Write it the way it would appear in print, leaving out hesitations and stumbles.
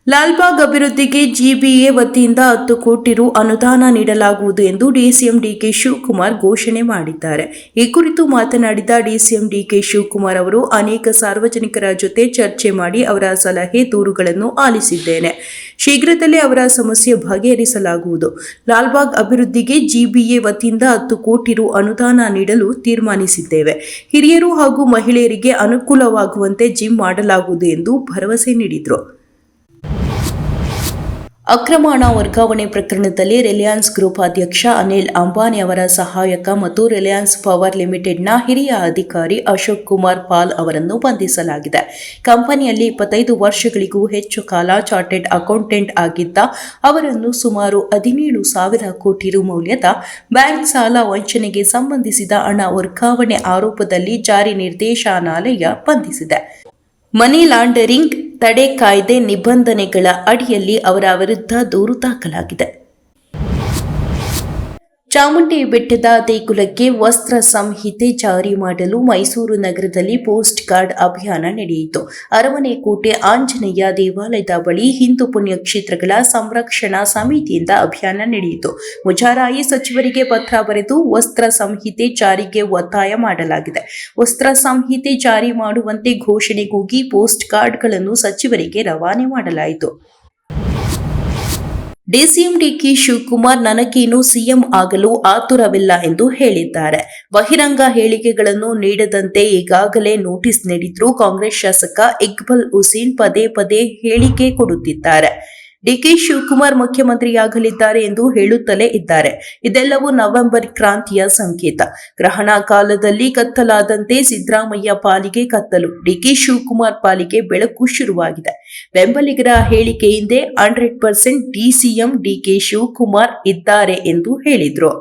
ಲಾಲ್ಬಾಗ್ ಅಭಿವೃದ್ಧಿಗೆ ಜಿಬಿಎ ವತಿಯಿಂದ 10 ಕೋಟಿ ರು ಅನುದಾನ ನೀಡಲಾಗುವುದು ಎಂದು ಡಿಸಿಎಂ ಡಿಕೆ ಶಿವಕುಮಾರ್ ಘೋಷಣೆ ಮಾಡಿದ್ದಾರೆ. ಈ ಕುರಿತು ಮಾತನಾಡಿದ ಡಿಸಿಎಂ ಡಿಕೆ ಶಿವಕುಮಾರ್ ಅವರು, ಅನೇಕ ಸಾರ್ವಜನಿಕರ ಜೊತೆ ಚರ್ಚೆ ಮಾಡಿ ಅವರ ಸಲಹೆ ದೂರುಗಳನ್ನು ಆಲಿಸಿದ್ದೇನೆ. ಶೀಘ್ರದಲ್ಲೇ ಅವರ ಸಮಸ್ಯೆ ಬಗೆಹರಿಸಲಾಗುವುದು. ಲಾಲ್ಬಾಗ್ ಅಭಿವೃದ್ಧಿಗೆ ಜಿಬಿಎ ವತಿಯಿಂದ 10 ಕೋಟಿ ರು ಅನುದಾನ ನೀಡಲು ತೀರ್ಮಾನಿಸಿದ್ದೇವೆ. ಹಿರಿಯರು ಹಾಗೂ ಮಹಿಳೆಯರಿಗೆ ಅನುಕೂಲವಾಗುವಂತೆ ಜಿಮ್ ಮಾಡಲಾಗುವುದು ಎಂದು ಭರವಸೆ ನೀಡಿದರು. ಅಕ್ರಮ ಹಣ ವರ್ಗಾವಣೆ ಪ್ರಕರಣದಲ್ಲಿ ರಿಲಯನ್ಸ್ ಗ್ರೂಪ್ ಅಧ್ಯಕ್ಷ ಅನಿಲ್ ಅಂಬಾನಿ ಅವರ ಸಹಾಯಕ ಮತ್ತು ರಿಲಯನ್ಸ್ ಪವರ್ ಲಿಮಿಟೆಡ್ನ ಹಿರಿಯ ಅಧಿಕಾರಿ ಅಶೋಕ್ ಕುಮಾರ್ ಪಾಲ್ ಅವರನ್ನು ಬಂಧಿಸಲಾಗಿದೆ. ಕಂಪನಿಯಲ್ಲಿ 25 ವರ್ಷಗಳಿಗೂ ಹೆಚ್ಚು ಕಾಲ ಚಾರ್ಟೆಡ್ ಅಕೌಂಟೆಂಟ್ ಆಗಿದ್ದ ಅವರನ್ನು ಸುಮಾರು 17,000 ಕೋಟಿ ರು ಮೌಲ್ಯದ ಬ್ಯಾಂಕ್ ಸಾಲ ವಂಚನೆಗೆ ಸಂಬಂಧಿಸಿದ ಹಣ ವರ್ಗಾವಣೆ ಆರೋಪದಲ್ಲಿ ಜಾರಿ ನಿರ್ದೇಶನಾಲಯ ಬಂಧಿಸಿದೆ. ಮನಿ ಲಾಂಡರಿಂಗ್ ತಡೆ ಕಾಯ್ದೆ ನಿಬಂಧನೆಗಳ ಅಡಿಯಲ್ಲಿ ಅವರ ವಿರುದ್ಧ ದೂರು ದಾಖಲಾಗಿದೆ. ಚಾಮುಂಡಿ ಬೆಟ್ಟದ ದೇಗುಲಕ್ಕೆ ವಸ್ತ್ರ ಸಂಹಿತೆ ಜಾರಿ ಮಾಡಲು ಮೈಸೂರು ನಗರದಲ್ಲಿ ಪೋಸ್ಟ್ ಕಾರ್ಡ್ ಅಭಿಯಾನ ನಡೆಯಿತು. ಅರಮನೆ ಕೋಟೆ ಆಂಜನೇಯ ದೇವಾಲಯದ ಬಳಿ ಹಿಂದೂ ಪುಣ್ಯಕ್ಷೇತ್ರಗಳ ಸಂರಕ್ಷಣಾ ಸಮಿತಿಯಿಂದ ಅಭಿಯಾನ ನಡೆಯಿತು. ಮುಜರಾಯಿ ಸಚಿವರಿಗೆ ಪತ್ರ ಬರೆದು ವಸ್ತ್ರ ಸಂಹಿತೆ ಜಾರಿಗೆ ಒತ್ತಾಯ ಮಾಡಲಾಗಿದೆ. ವಸ್ತ್ರ ಸಂಹಿತೆ ಜಾರಿ ಮಾಡುವಂತೆ ಘೋಷಣೆ ಕೂಗಿ ಪೋಸ್ಟ್ ಕಾರ್ಡ್ಗಳನ್ನು ಸಚಿವರಿಗೆ ರವಾನೆ ಮಾಡಲಾಯಿತು. ಡಿಸಿಎಂ ಡಿಕೆ ಶಿವಕುಮಾರ್ ನನಗೇನು ಸಿಎಂ ಆಗಲು ಆತುರವಿಲ್ಲ ಎಂದು ಹೇಳಿದ್ದಾರೆ. ಬಹಿರಂಗ ಹೇಳಿಕೆಗಳನ್ನು ನೀಡದಂತೆ ಈಗಾಗಲೇ ನೋಟಿಸ್ ನೀಡಿದ್ರೂ ಕಾಂಗ್ರೆಸ್ ಶಾಸಕ ಇಕ್ಬಾಲ್ ಹುಸೇನ್ ಪದೇ ಪದೇ ಹೇಳಿಕೆ ಕೊಡುತ್ತಿದ್ದಾರೆ. ಡಿಕೆ ಶಿವಕುಮಾರ್ ಮುಖ್ಯಮಂತ್ರಿಯಾಗಲಿದ್ದಾರೆ ಎಂದು ಹೇಳುತ್ತಲೇ ಇದ್ದಾರೆ. ಇದೆಲ್ಲವೂ ನವೆಂಬರ್ ಕ್ರಾಂತಿಯ ಸಂಕೇತ. ಗ್ರಹಣ ಕಾಲದಲ್ಲಿ ಕತ್ತಲಾದಂತೆ ಸಿದ್ದರಾಮಯ್ಯ ಪಾಲಿಗೆ ಕತ್ತಲು, ಡಿಕೆ ಶಿವಕುಮಾರ್ ಪಾಲಿಗೆ ಬೆಳಕು ಶುರುವಾಗಿದೆ. ಬೆಂಬಲಿಗರ ಹೇಳಿಕೆ ಹಿಂದೆ 100% ಡಿಸಿಎಂ ಡಿಕೆ ಶಿವಕುಮಾರ್ ಇದ್ದಾರೆ ಎಂದು ಹೇಳಿದ್ರು.